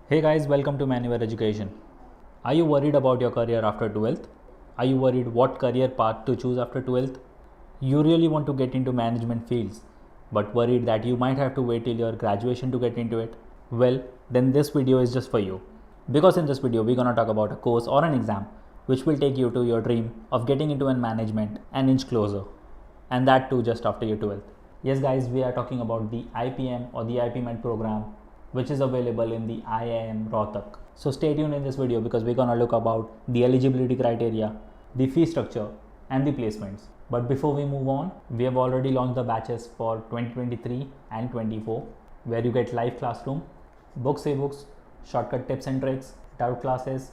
Hey guys, welcome to Manual Education. Are you worried about your career after 12th? Are you worried what career path to choose after 12th? You really want to get into management fields, but worried that you might have to wait till your graduation to get into it? Well, then this video is just for you. Because in this video, we're gonna talk about a course or an exam which will take you to your dream of getting into an management an inch closer. And that too just after your 12th. Yes guys, we are talking about the IPM or the IPMET program which is available in the IIM Rohtak. So stay tuned in this video because we're gonna look about the eligibility criteria, the fee structure and the placements. But before we move on, we have already launched the batches for 2023 and 24 where you get live classroom, books, ebooks, shortcut tips and tricks, doubt classes,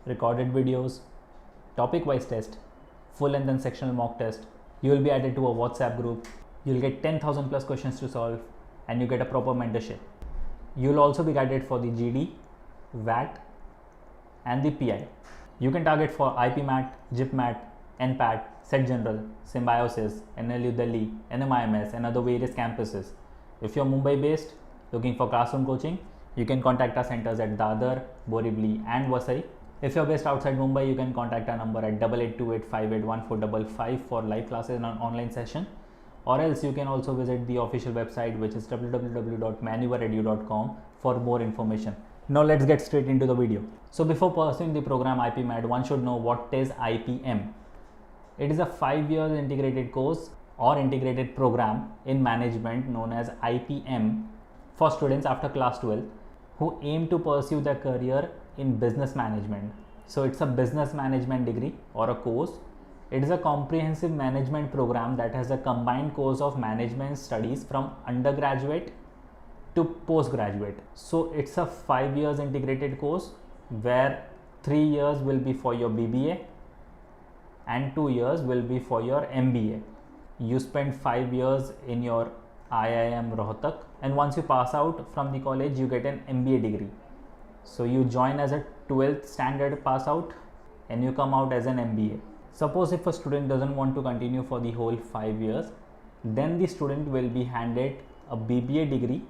recorded videos, topic wise test, full length and sectional mock test. You will be added to a WhatsApp group. You'll get 10,000 plus questions to solve and you get a proper mentorship. You'll also be guided for the GD, VAT and the PI. You can target for IPMAT, JIPMAT, NPAT, SET General, Symbiosis, NLU Delhi, NMIMS and other various campuses. If you're Mumbai based, looking for classroom coaching, you can contact our centers at Dadar, Borivali and Vasai. If you're based outside Mumbai, you can contact our number at 8828581455 for live classes and an online session. Or else you can also visit the official website which is www.manuveredu.com for more information. Now let's get straight into the video. So before pursuing the program IPMET, one should know what is IPM. It is a 5-year integrated course or integrated program in management known as IPM for students after class 12 who aim to pursue their career in business management. So it's a business management degree or a course. It is a comprehensive management program that has a combined course of management studies from undergraduate to postgraduate. So it's a 5 years integrated course where 3 years will be for your BBA and 2 years will be for your MBA. You spend 5 years in your IIM Rohtak and once you pass out from the college you get an MBA degree. So you join as a 12th standard pass out and you come out as an MBA. Suppose if a student doesn't want to continue for the whole 5 years, then the student will be handed a BBA degree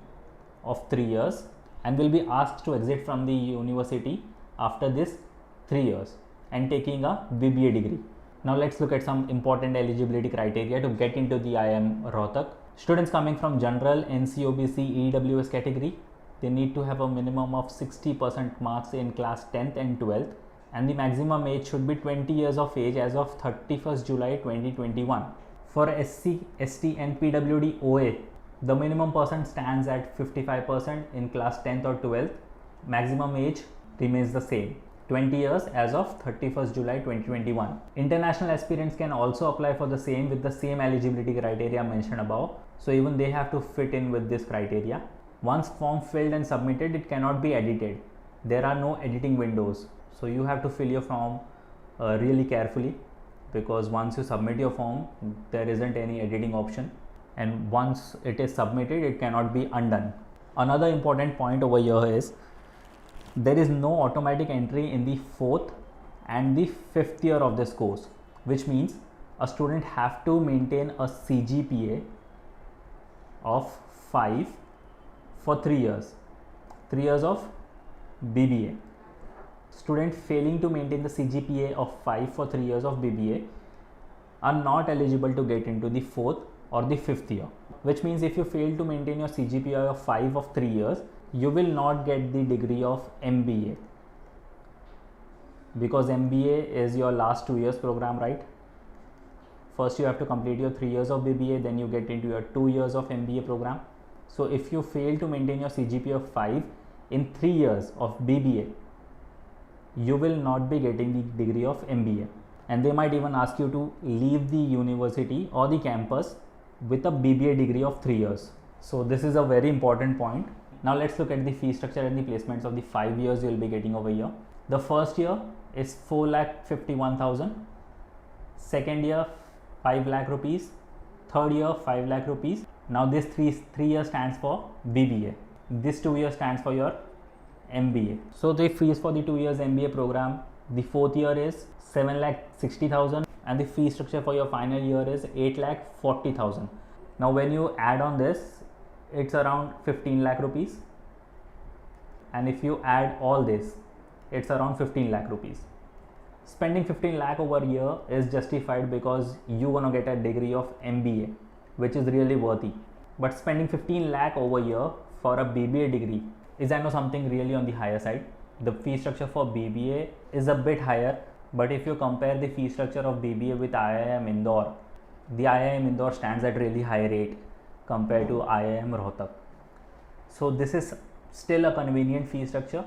of 3 years and will be asked to exit from the university after this 3 years and taking a BBA degree. Now let's look at some important eligibility criteria to get into the IIM Rohtak. Students coming from general, NCOBC, EWS category, they need to have a minimum of 60% marks in class 10th and 12th. And the maximum age should be 20 years of age as of 31st July 2021. For SC, ST and PWD OA, the minimum percent stands at 55% in class 10th or 12th. Maximum age remains the same, 20 years as of 31st July 2021. International aspirants can also apply for the same with the same eligibility criteria mentioned above. So even they have to fit in with this criteria. Once form filled and submitted, it cannot be edited. There are no editing windows. So you have to fill your form really carefully because once you submit your form, there isn't any editing option. And once it is submitted, it cannot be undone. Another important point over here is there is no automatic entry in the 4th and the 5th year of this course, which means a student have to maintain a CGPA of 5 for 3 years, 3 years of BBA. Student failing to maintain the CGPA of 5 for 3 years of BBA are not eligible to get into the 4th or the 5th year, which means if you fail to maintain your CGPA of 5 of 3 years, you will not get the degree of MBA because MBA is your last 2 years program, right? First you have to complete your 3 years of BBA, then you get into your 2 years of MBA program. So if you fail to maintain your CGPA of 5 in 3 years of BBA, you will not be getting the degree of MBA, and they might even ask you to leave the university or the campus with a BBA degree of 3 years. So this is a very important point. Now let's look at the fee structure and the placements of the 5 years you will be getting over here. The first year is 4,51,000, second year 5 lakh rupees, third year 5 lakh rupees. Now this 3 years stands for BBA. This 2 years stands for your MBA. So the fees for the 2 years MBA program, the 4th year is 7,60,000 and the fee structure for your final year is 8,40,000. Now when you add on this, it's around 15 lakh rupees. and if you add all this, it's around 15 lakh rupees. Spending 15 lakh over a year is justified because you wanna get a degree of MBA, which is really worthy. But spending 15 lakh over a year for a BBA degree is, I know, something really on the higher side. The fee structure for BBA is a bit higher, but if you compare the fee structure of BBA with IIM Indore, the IIM Indore stands at really high rate compared to IIM Rohtak. So this is still a convenient fee structure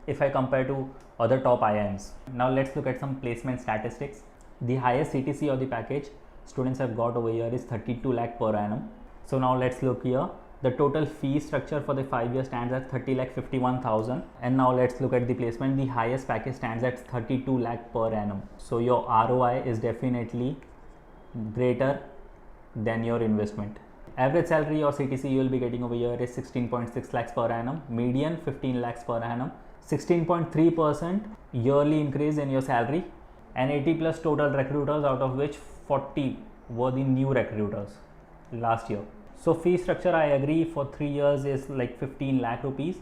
if I compare to other top IIMs. Now let's look at some placement statistics. The highest CTC of the package students have got over here is 32 lakh per annum. So now let's look here. The total fee structure for the 5 year stands at 30 lakh 51,000. And now let's look at the placement. The highest package stands at 32 lakh per annum. So your ROI is definitely greater than your investment. Average salary or CTC you will be getting over here is 16.6 lakhs per annum. Median 15 lakhs per annum. 16.3% yearly increase in your salary, and 80 plus total recruiters, out of which 40 were the new recruiters last year. So fee structure, I agree, for 3 years is like 15 lakh rupees,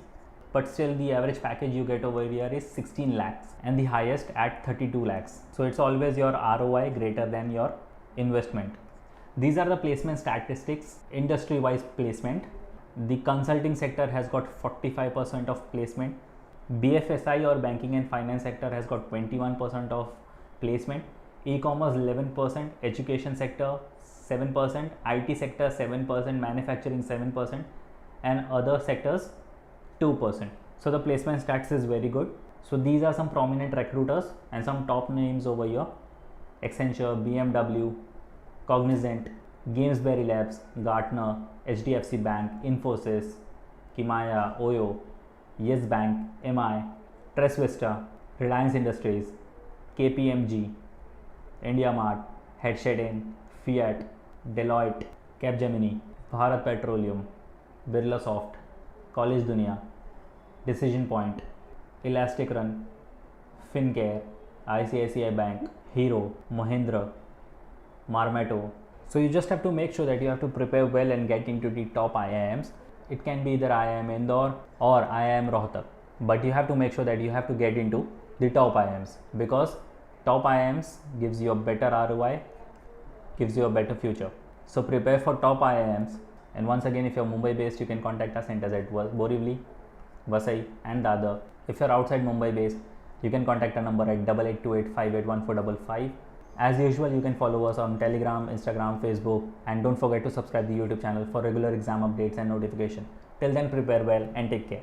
but still the average package you get over here is 16 lakhs and the highest at 32 lakhs. So it's always your ROI greater than your investment. These are the placement statistics, industry wise placement. The consulting sector has got 45% of placement. BFSI or banking and finance sector has got 21% of placement. E-commerce 11%, education sector 7%, IT sector 7%, manufacturing 7%, and other sectors 2%. So the placement stats is very good. So these are some prominent recruiters and some top names over here: Accenture, BMW, Cognizant, Gamesbury Labs, Gartner, HDFC Bank, Infosys, Kimaya, Oyo, Yes Bank, MI, Tress Vista, Reliance Industries, KPMG, IndiaMart, Headshedden, Fiat, Deloitte, Capgemini, Bharat Petroleum, Birlasoft, College Dunia, Decision Point, Elastic Run, Fincare, ICICI Bank, Hero, Mahindra, Marmato. So you just have to make sure that you have to prepare well and get into the top IIMs. It can be either IIM Indore or IIM Rohtak, but you have to make sure that you have to get into the top IIMs, because top IIMs gives you a better ROI, gives you a better future. So prepare for top IIMs. And once again, if you're Mumbai based, you can contact our centers at Borivali, Vasai and Dadar. If you're outside Mumbai based, you can contact our number at 8828581455. As usual, you can follow us on Telegram, Instagram, Facebook, and don't forget to subscribe the YouTube channel for regular exam updates and notification. Till then, prepare well and take care.